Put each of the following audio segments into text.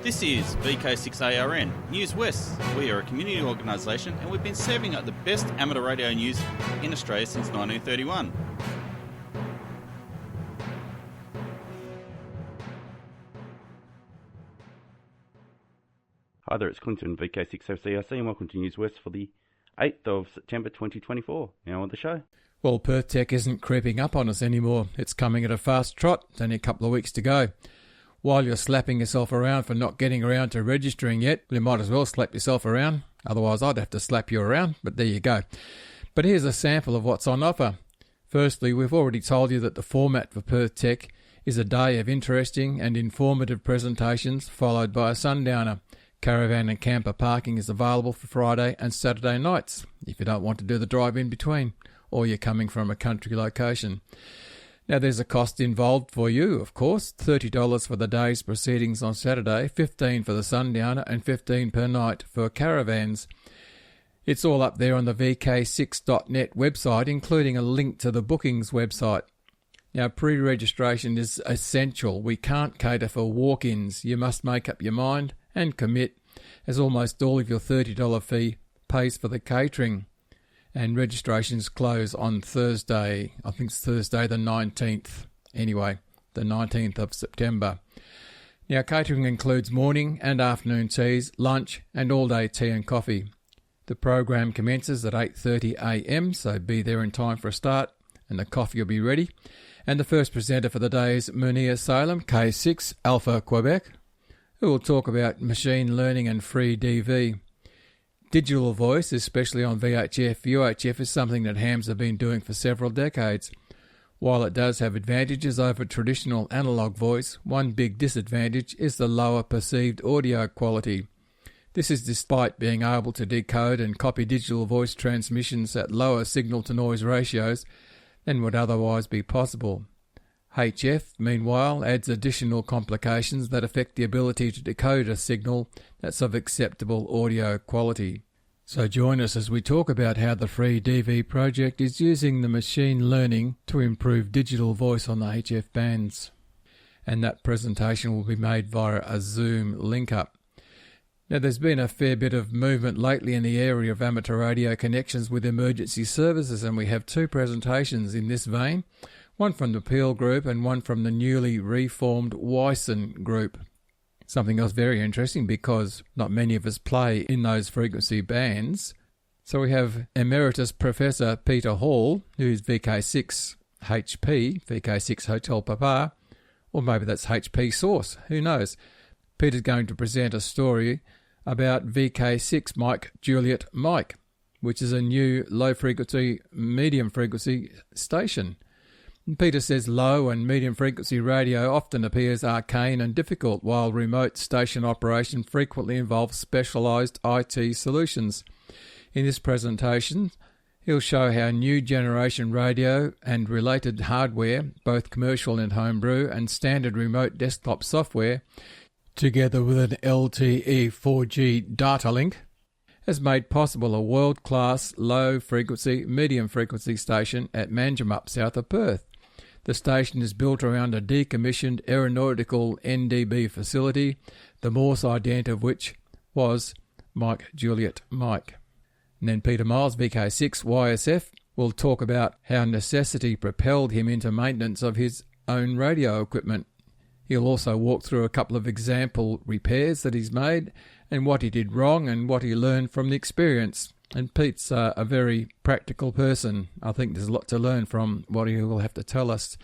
This is VK6ARN, Newswest. We are a community organisation and we've been serving up the best amateur radio news in Australia since 1931. Hi there, it's Clinton, VK6OCRC, and welcome to Newswest for the 8th of September 2024. Now on the show. Well, Perth Tech isn't creeping up on us anymore. It's coming at a fast trot. It's only a couple of weeks to go. While you're slapping yourself around for not getting around to registering yet, you might as well slap yourself around. Otherwise, I'd have to slap you around, but there you go. But here's a sample of what's on offer. Firstly, we've already told you that the format for Perth Tech is a day of interesting and informative presentations followed by a sundowner. Caravan and camper parking is available for Friday and Saturday nights if you don't want to do the drive in between or you're coming from a country location. Now there's a cost involved for you, of course, $30 for the day's proceedings on Saturday, $15 for the sundowner and $15 per night for caravans. It's all up there on the VK6.net website, including a link to the bookings website. Now, pre-registration is essential. We can't cater for walk-ins. You must make up your mind and commit, as almost all of your $30 fee pays for the catering. And registrations close on Thursday, I think it's Thursday the 19th, anyway, the 19th of September. Now, catering includes morning and afternoon teas, lunch and all-day tea and coffee. The program commences at 8:30am, so be there in time for a start, and the coffee will be ready. And the first presenter for the day is Munir Salem, K6 Alpha Quebec, who will talk about machine learning and free DV. Digital voice, especially on VHF, UHF, is something that hams have been doing for several decades. While it does have advantages over traditional analogue voice, one big disadvantage is the lower perceived audio quality. This is despite being able to decode and copy digital voice transmissions at lower signal-to-noise ratios than would otherwise be possible. HF, meanwhile, adds additional complications that affect the ability to decode a signal that's of acceptable audio quality. So join us as we talk about how the Free DV project is using the machine learning to improve digital voice on the HF bands. And that presentation will be made via a Zoom link-up. Now, there's been a fair bit of movement lately in the area of amateur radio connections with emergency services, and we have two presentations in this vein, one from the Peel Group and one from the newly reformed Wyson Group. Something else very interesting because not many of us play in those frequency bands. So we have Emeritus Professor Peter Hall, who's VK6 HP, VK6 Hotel Papa, or maybe that's HP Source, who knows. Peter's going to present a story about VK6 Mike Juliet Mike, which is a new low-frequency, medium-frequency station. And Peter says low and medium-frequency radio often appears arcane and difficult, while remote station operation frequently involves specialised IT solutions. In this presentation, he'll show how new generation radio and related hardware, both commercial and homebrew, and standard remote desktop software, together with an LTE 4G data link, has made possible a world-class low-frequency, medium-frequency station at Manjimup, south of Perth. The station is built around a decommissioned aeronautical NDB facility, the Morse ident of which was Mike Juliet Mike. And then Peter Miles, VK6 YSF, will talk about how necessity propelled him into maintenance of his own radio equipment. He'll also walk through a couple of example repairs that he's made and what he did wrong and what he learned from the experience. And Pete's a very practical person. I think there's a lot to learn from what he will have to tell us.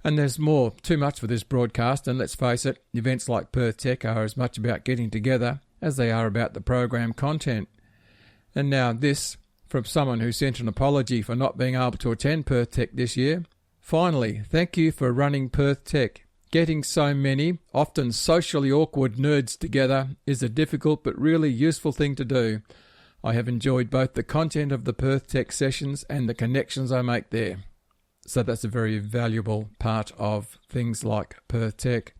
And there's more, too much for this broadcast, and let's face it, events like Perth Tech are as much about getting together as they are about the program content. And now this, from someone who sent an apology for not being able to attend Perth Tech this year. Finally, thank you for running Perth Tech. Getting so many, often socially awkward nerds together is a difficult but really useful thing to do. I have enjoyed both the content of the Perth Tech sessions and the connections I make there. So that's a very valuable part of things like Perth Tech.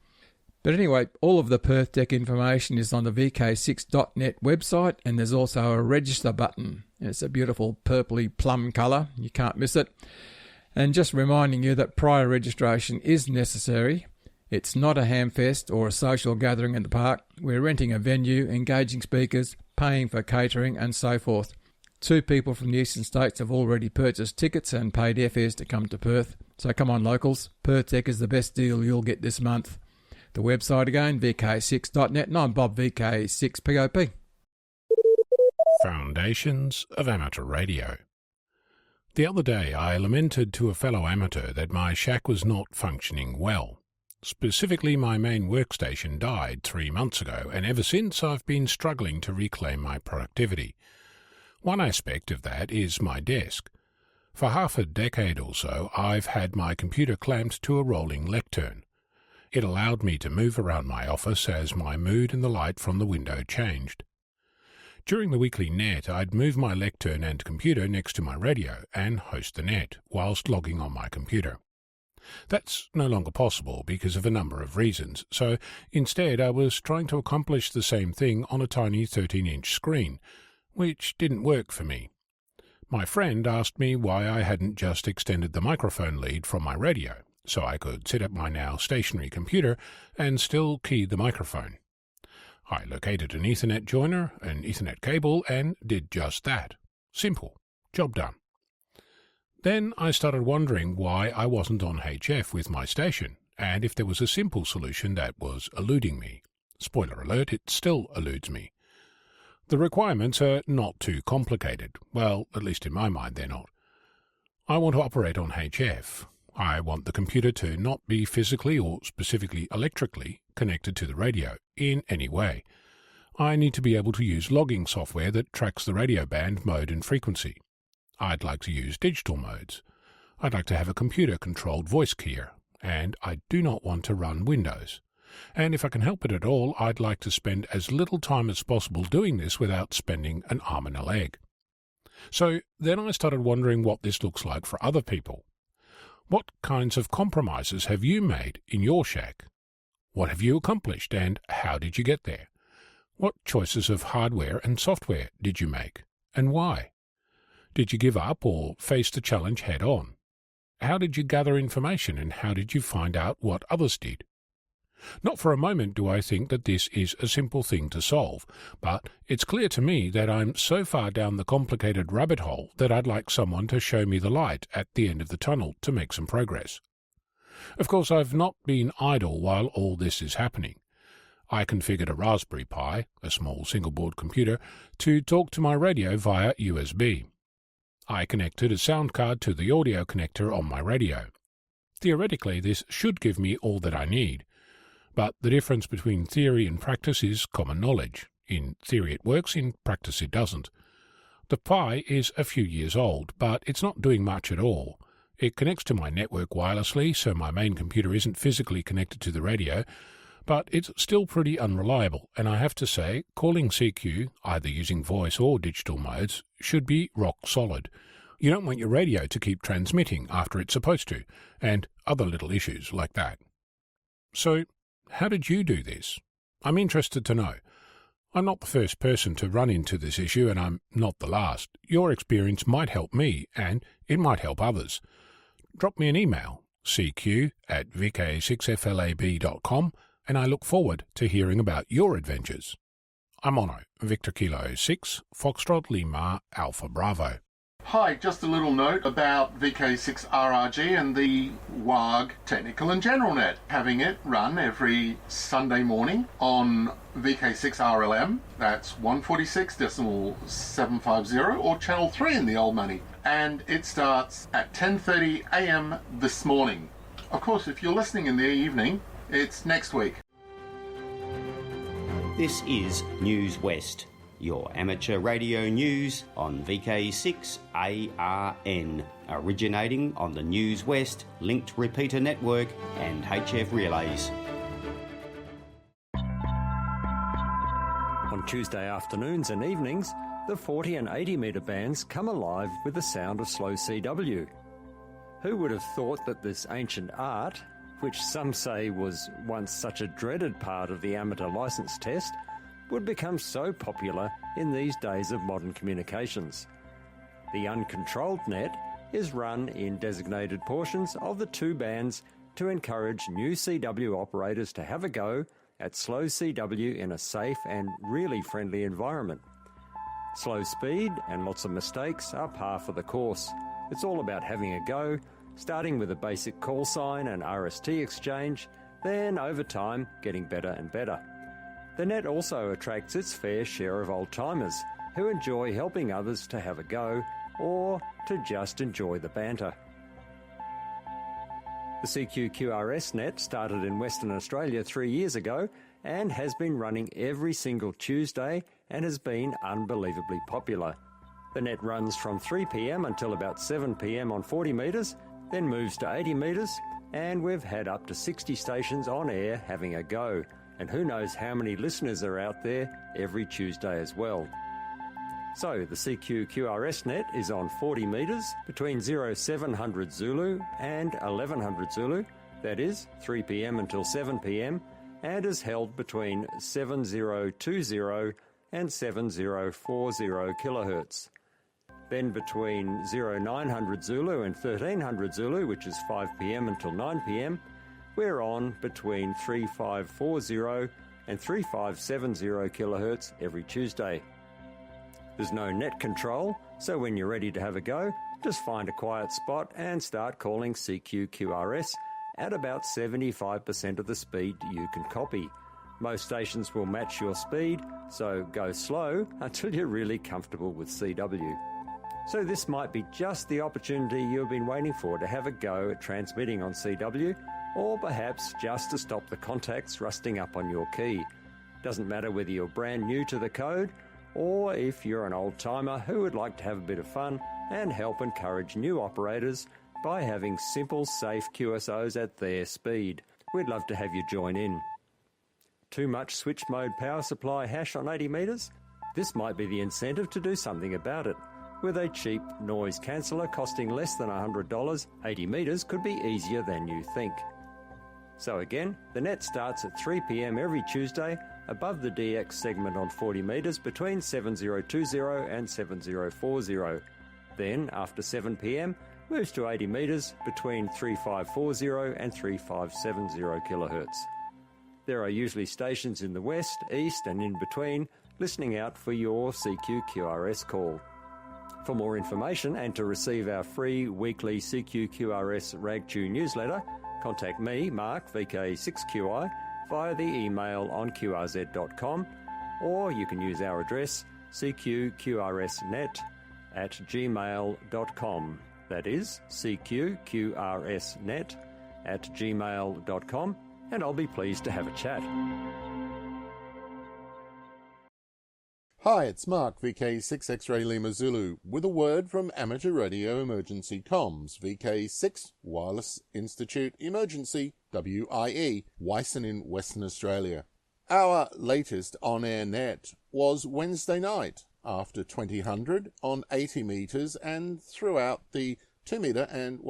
But anyway, all of the Perth Tech information is on the VK6.net website, and there's also a register button. It's a beautiful purpley plum colour. You can't miss it. And just reminding you that prior registration is necessary. It's not a hamfest or a social gathering in the park. We're renting a venue, engaging speakers, paying for catering and so forth. 2 people from the eastern states have already purchased tickets and paid airfares to come to Perth. So come on, locals. Perth Tech is the best deal you'll get this month. The website again, vk6.net, and I'm Bob, VK6POP. Foundations of Amateur Radio. The other day I lamented to a fellow amateur that my shack was not functioning well. Specifically, my main workstation died 3 months ago, and ever since I've been struggling to reclaim my productivity. One aspect of that is my desk. For half a decade or so, I've had my computer clamped to a rolling lectern. It allowed me to move around my office as my mood and the light from the window changed. During the weekly net, I'd move my lectern and computer next to my radio and host the net whilst logging on my computer. That's no longer possible because of a number of reasons, so instead I was trying to accomplish the same thing on a tiny 13-inch screen, which didn't work for me. My friend asked me why I hadn't just extended the microphone lead from my radio, so I could sit at my now stationary computer and still key the microphone. I located an Ethernet joiner, an Ethernet cable, and did just that. Simple. Job done. Then I started wondering why I wasn't on HF with my station, and if there was a simple solution that was eluding me. Spoiler alert, it still eludes me. The requirements are not too complicated. Well, at least in my mind they're not. I want to operate on HF. I want the computer to not be physically or specifically electrically connected to the radio in any way. I need to be able to use logging software that tracks the radio band, mode and frequency. I'd like to use digital modes. I'd like to have a computer-controlled voice keyer, and I do not want to run Windows. And if I can help it at all, I'd like to spend as little time as possible doing this without spending an arm and a leg. So then I started wondering what this looks like for other people. What kinds of compromises have you made in your shack? What have you accomplished, and how did you get there? What choices of hardware and software did you make, and why? Did you give up or face the challenge head-on? How did you gather information, and how did you find out what others did? Not for a moment do I think that this is a simple thing to solve, but it's clear to me that I'm so far down the complicated rabbit hole that I'd like someone to show me the light at the end of the tunnel to make some progress. Of course, I've not been idle while all this is happening. I configured a Raspberry Pi, a small single-board computer, to talk to my radio via USB. I connected a sound card to the audio connector on my radio. Theoretically, this should give me all that I need. But the difference between theory and practice is common knowledge. In theory it works, in practice it doesn't. The Pi is a few years old, but it's not doing much at all. It connects to my network wirelessly, so my main computer isn't physically connected to the radio, but it's still pretty unreliable, and I have to say, calling CQ, either using voice or digital modes, should be rock solid. You don't want your radio to keep transmitting after it's supposed to, and other little issues like that. So, how did you do this? I'm interested to know. I'm not the first person to run into this issue, and I'm not the last. Your experience might help me, and it might help others. Drop me an email, cq@vk6flab.com, and I look forward to hearing about your adventures. I'm Ono, Victor Kilo 6, Foxtrot Lima Alpha Bravo. Hi, just a little note about VK6RRG and the WARG Technical and General Net. Having it run every Sunday morning on VK6RLM, that's 146.750, or Channel 3 in the old money. And it starts at 10:30 a.m. this morning. Of course, if you're listening in the evening, it's next week. This is Newswest, your amateur radio news on VK6ARN, originating on the Newswest linked repeater network and HF relays. On Tuesday afternoons and evenings, the 40 and 80 metre bands come alive with the sound of slow CW. Who would have thought that this ancient art, which some say was once such a dreaded part of the amateur licence test, would become so popular in these days of modern communications? The uncontrolled net is run in designated portions of the two bands to encourage new CW operators to have a go at slow CW in a safe and really friendly environment. Slow speed and lots of mistakes are par for the course. It's all about having a go, starting with a basic call sign and RST exchange, then over time getting better and better. The net also attracts its fair share of old-timers who enjoy helping others to have a go or to just enjoy the banter. The CQ-QRS net started in Western Australia 3 years ago and has been running every single Tuesday and has been unbelievably popular. The net runs from 3 p.m. until about 7 p.m. on 40 metres, then moves to 80 metres, and we've had up to 60 stations on air having a go, and who knows how many listeners are out there every Tuesday as well. So the CQ-QRS net is on 40 metres between 0700 Zulu and 1100 Zulu, that is 3 p.m. until 7 p.m, and is held between 7020 and 7040 kHz. Then between 0900 Zulu and 1300 Zulu, which is 5 p.m. until 9 p.m, we're on between 3540 and 3570 kHz every Tuesday. There's no net control, so when you're ready to have a go, just find a quiet spot and start calling CQ-QRS at about 75% of the speed you can copy. Most stations will match your speed, so go slow until you're really comfortable with CW. So this might be just the opportunity you've been waiting for to have a go at transmitting on CW, or perhaps just to stop the contacts rusting up on your key. Doesn't matter whether you're brand new to the code, or if you're an old-timer who would like to have a bit of fun and help encourage new operators by having simple, safe QSOs at their speed. We'd love to have you join in. Too much switch mode power supply hash on 80 metres? This might be the incentive to do something about it. With a cheap noise canceller costing less than $100, 80 metres could be easier than you think. So again, the net starts at 3 p.m. every Tuesday above the DX segment on 40 metres between 7020 and 7040. Then, after 7 p.m, moves to 80 metres between 3540 and 3570 kHz. There are usually stations in the west, east and in between listening out for your CQ-QRS call. For more information and to receive our free weekly CQ-QRS RagTune newsletter, contact me, Mark, VK6QI, via the email on qrz.com, or you can use our address cqqrsnet@gmail.com. That is cqqrsnet@gmail.com, and I'll be pleased to have a chat. Hi, it's Mark, VK6 X-Ray Lima Zulu, with a word from Amateur Radio Emergency Comms, VK6 Wireless Institute Emergency, WIE, Wyson in Western Australia. Our latest on-air net was Wednesday night, after 2000 on 80 metres and throughout the 2 metre and,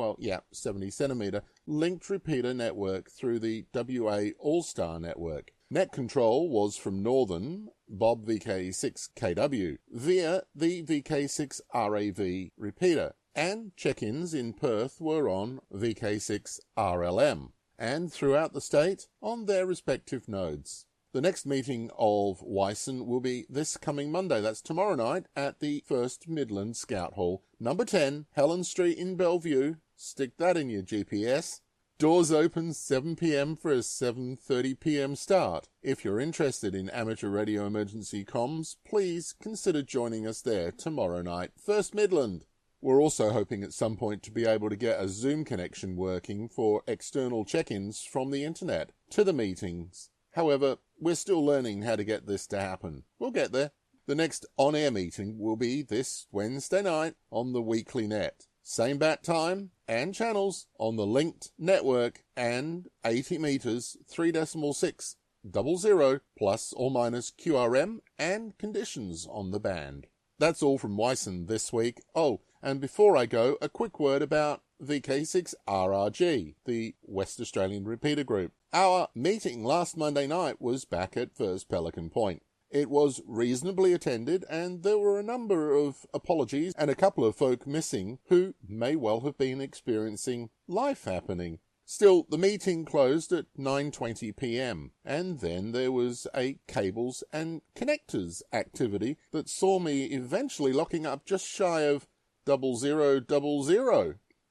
70 centimetre linked repeater network through the WA All-Star network. Net control was from Northern, Bob VK6KW, via the VK6RAV repeater, and check-ins in Perth were on VK6RLM, and throughout the state on their respective nodes. The next meeting of Wyson will be this coming Monday, that's tomorrow night, at the 1st Midland Scout Hall, number 10, Helen Street in Bellevue. Stick that in your GPS. Doors open 7 p.m. for a 7:30 p.m. start. If you're interested in amateur radio emergency comms, please consider joining us there tomorrow night, 1st Midland. We're also hoping at some point to be able to get a Zoom connection working for external check-ins from the internet to the meetings. However, we're still learning how to get this to happen. We'll get there. The next on-air meeting will be this Wednesday night on the weekly net. Same bat time and channels on the linked network and 80 metres 3.600 plus or minus QRM and conditions on the band. That's all from Wyson this week. Oh, and before I go, a quick word about VK6RRG, the West Australian Repeater Group. Our meeting last Monday night was back at First Pelican Point. It was reasonably attended, and there were a number of apologies and a couple of folk missing who may well have been experiencing life happening. Still, the meeting closed at 9:20 p.m, and then there was a cables and connectors activity that saw me eventually locking up just shy of 0000.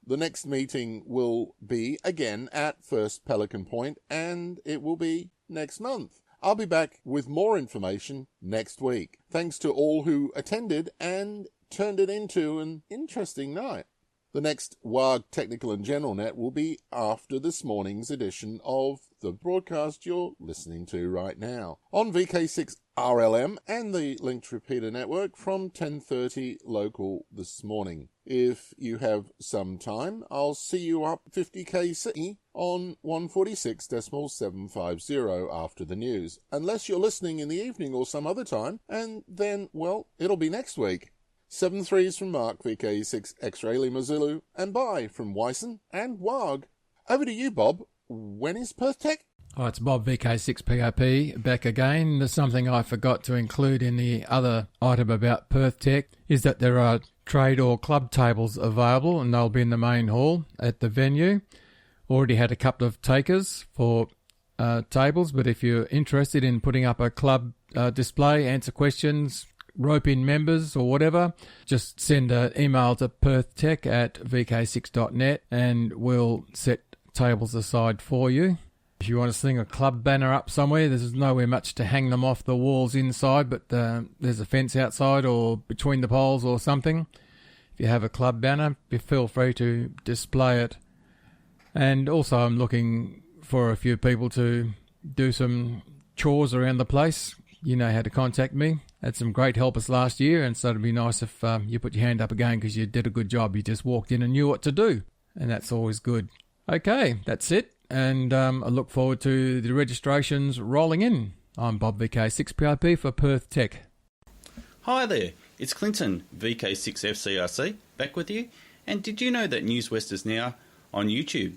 The next meeting will be again at First Pelican Point, and it will be next month. I'll be back with more information next week. Thanks to all who attended and turned it into an interesting night. The next WARG Technical and General Net will be after this morning's edition of the broadcast you're listening to right now on VK6 RLM and the Linked Repeater Network from 10:30 local this morning. If you have some time, I'll see you up 50kc on 146.750 after the news, unless you're listening in the evening or some other time, and then, well, it'll be next week. 7 threes from Mark, VK6 X-Ray Lima Zulu, and bye from Wyson and WARG. Over to you, Bob. When is Perth Tech? Oh, it's Bob, VK6POP, back again. There's something I forgot to include in the other item about Perth Tech, is that there are trade or club tables available, and they'll be in the main hall at the venue. Already had a couple of takers for tables, but if you're interested in putting up a club display, answer questions, rope in members or whatever, just send an email to perthtech@vk6.net and we'll set tables aside for you. If you want to sling a club banner up somewhere, there's nowhere much to hang them off the walls inside, but there's a fence outside or between the poles or something. If you have a club banner, feel free to display it. And also I'm looking for a few people to do some chores around the place. You know how to contact me. Had some great helpers last year, and so it'd be nice if you put your hand up again because you did a good job. You just walked in and knew what to do, and that's always good. Okay, that's it, and I look forward to the registrations rolling in. I'm Bob, VK6PIP for Perth Tech. Hi there, it's Clinton, VK6FCRC, back with you. And did you know that Newswest is now on YouTube?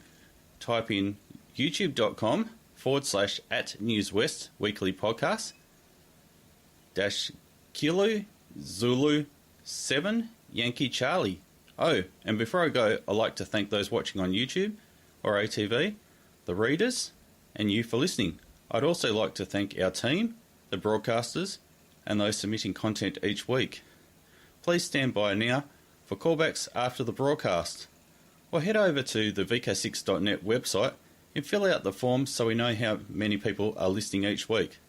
Type in youtube.com/@Newswest weekly podcast --Kilo Zulu 7 Yankee Charlie. Oh, and before I go, I'd like to thank those watching on YouTube or ATV, the readers, and you for listening. I'd also like to thank our team, the broadcasters, and those submitting content each week. Please stand by now for callbacks after the broadcast, or head over to the VK6.net website and fill out the forms so we know how many people are listening each week.